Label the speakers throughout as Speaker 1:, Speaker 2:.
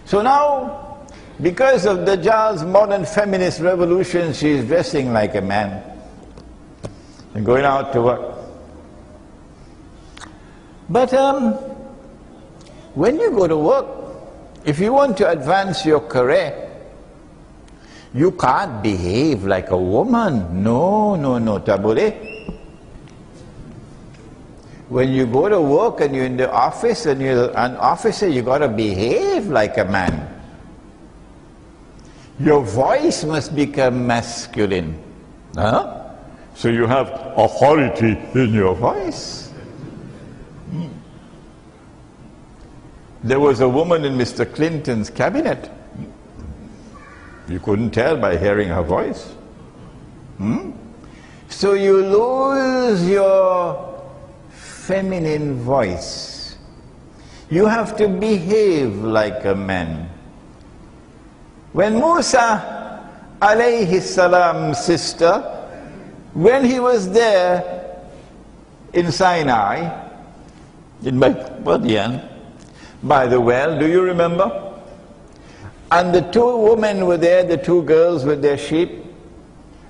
Speaker 1: So now, because of Dajjal's modern feminist revolution, she is dressing like a man and going out to work. But when you go to work, if you want to advance your career, you can't behave like a woman. No, no, no, tabule. When you go to work and you're in the office and you're an officer, you got to behave like a man. Your voice must become masculine. Huh? So you have authority in your voice. There was a woman in Mr. Clinton's cabinet. You couldn't tell by hearing her voice. So you lose your feminine voice. You have to behave like a man. When Musa alayhi salam's sister, when he was there in Sinai, in Madian, by the well, do you remember? And the two women were there, the two girls with their sheep.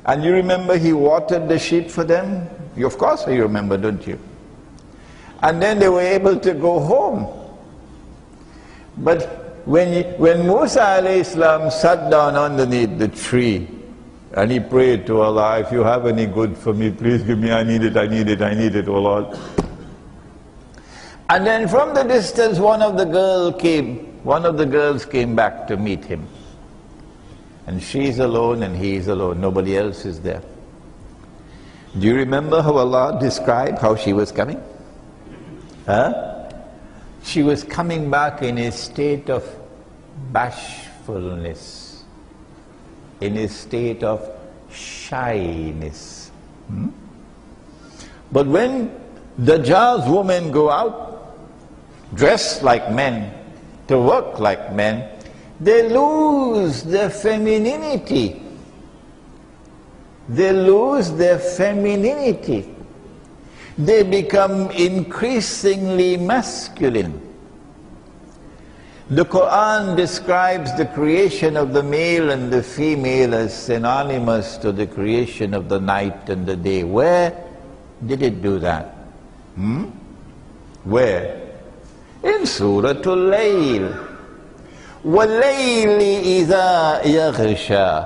Speaker 1: And you remember he watered the sheep for them? You, of course you remember, don't you? And then they were able to go home. But when Musa alayhi salam sat down underneath the tree and he prayed to Allah, if you have any good for me, please give me, I need it, I need it, I need it, oh Lord. And then from the distance one of the girls came back to meet him. And she's alone and he is alone, nobody else is there. Do you remember how Allah described how she was coming? Huh? She was coming back in a state of bashfulness, in a state of shyness. But when Dajjal's women go out, dressed like men, to work like men, they lose their femininity. They lose their femininity. They become increasingly masculine. The Quran describes the creation of the male and the female as synonymous to the creation of the night and the day. Where did it do that? Where? In Surah Al-Layl. وَاللَّيْلِ إِذَا يَغْشَى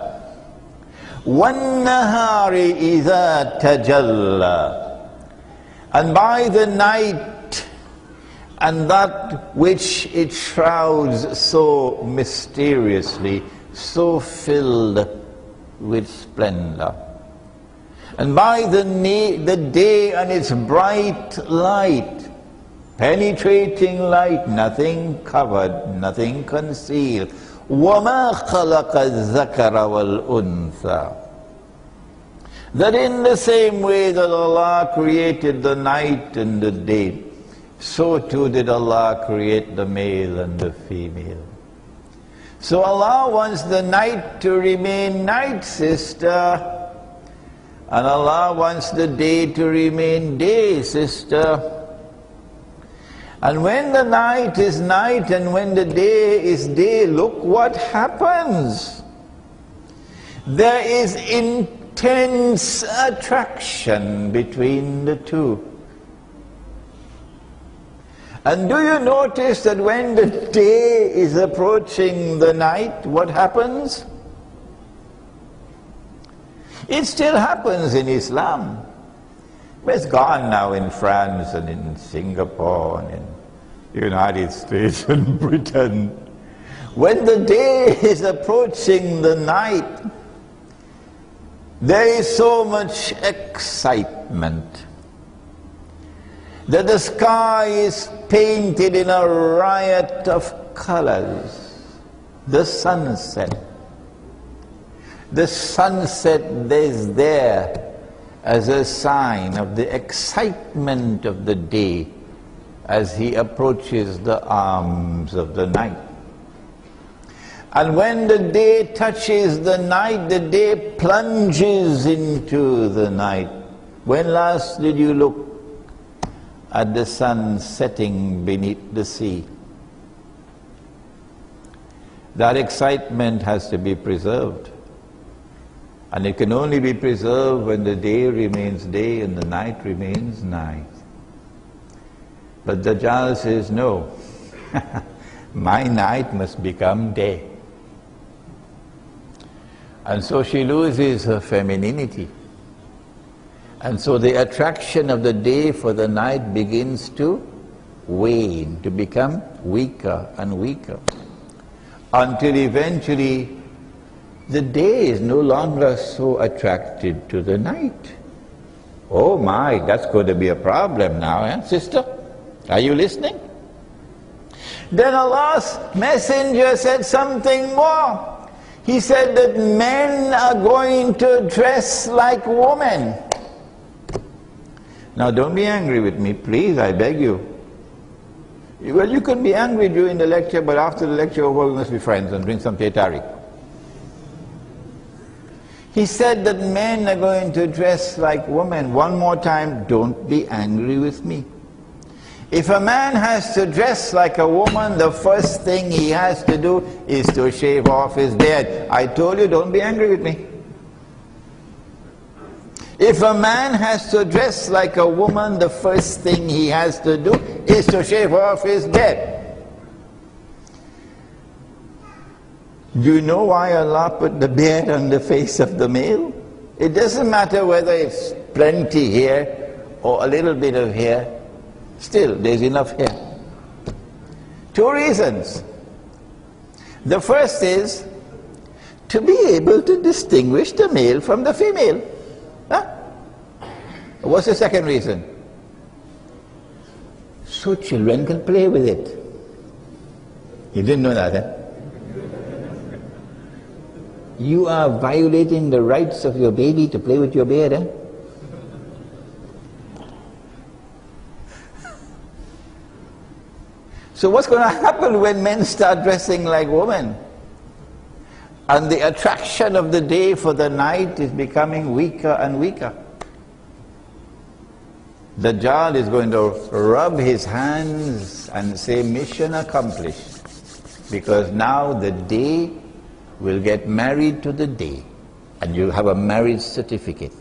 Speaker 1: وَالنَّهَارِ إِذَا تَجَلَّى. And by the night and that which it shrouds so mysteriously, so filled with splendor. And by the day and its bright light, penetrating light, nothing covered, nothing concealed. وَمَا خَلَقَ الذَّكَرَ وَالْأُنثَى. That in the same way that Allah created the night and the day, so too did Allah create the male and the female. So Allah wants the night to remain night, sister, and Allah wants the day to remain day, sister. And when the night is night and when the day is day, look what happens. There is intense attraction between the two. And do you notice that when the day is approaching the night, what happens? It still happens in Islam. It's gone now in France and in Singapore and in the United States and Britain. When the day is approaching the night, there is so much excitement that the sky is painted in a riot of colors. The sunset. The sunset is there as a sign of the excitement of the day as he approaches the arms of the night. And when the day touches the night, the day plunges into the night. When last did you look at the sun setting beneath the sea? That excitement has to be preserved. And it can only be preserved when the day remains day and the night remains night. But Dajjal says, no, my night must become day. And so she loses her femininity. And so the attraction of the day for the night begins to wane, to become weaker and weaker, until eventually the day is no longer so attracted to the night. Oh my, that's going to be a problem now, eh, sister? Are you listening? Then Allah's messenger said something more. He said that men are going to dress like women. Now don't be angry with me, please, I beg you. Well, you can be angry during the lecture, but after the lecture over, we must be friends and drink some tetari. He said that men are going to dress like women. One more time, don't be angry with me. If a man has to dress like a woman, the first thing he has to do is to shave off his beard. I told you, don't be angry with me. If a man has to dress like a woman, the first thing he has to do is to shave off his beard. Do you know why Allah put the beard on the face of the male? It doesn't matter whether it's plenty hair or a little bit of hair. Still, there's enough hair. Two reasons. The first is to be able to distinguish the male from the female. Huh? What's the second reason? So children can play with it. You didn't know that, eh? You are violating the rights of your baby to play with your beard, eh? So what's going to happen when men start dressing like women? And the attraction of the day for the night is becoming weaker and weaker. Dajjal is going to rub his hands and say, mission accomplished. Because now the day will get married to the day, and you'll have a marriage certificate.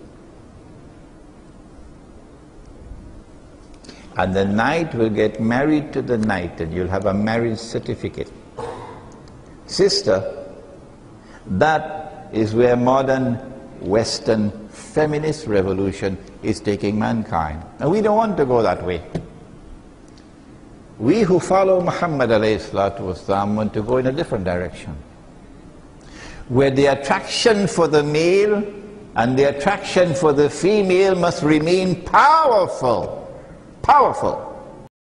Speaker 1: And the night will get married to the night, and you'll have a marriage certificate. Sister, that is where modern Western feminist revolution is taking mankind. And we don't want to go that way. We who follow Muhammad alayhi salatu wasalam want to go in a different direction, where the attraction for the male and the attraction for the female must remain powerful. Powerful.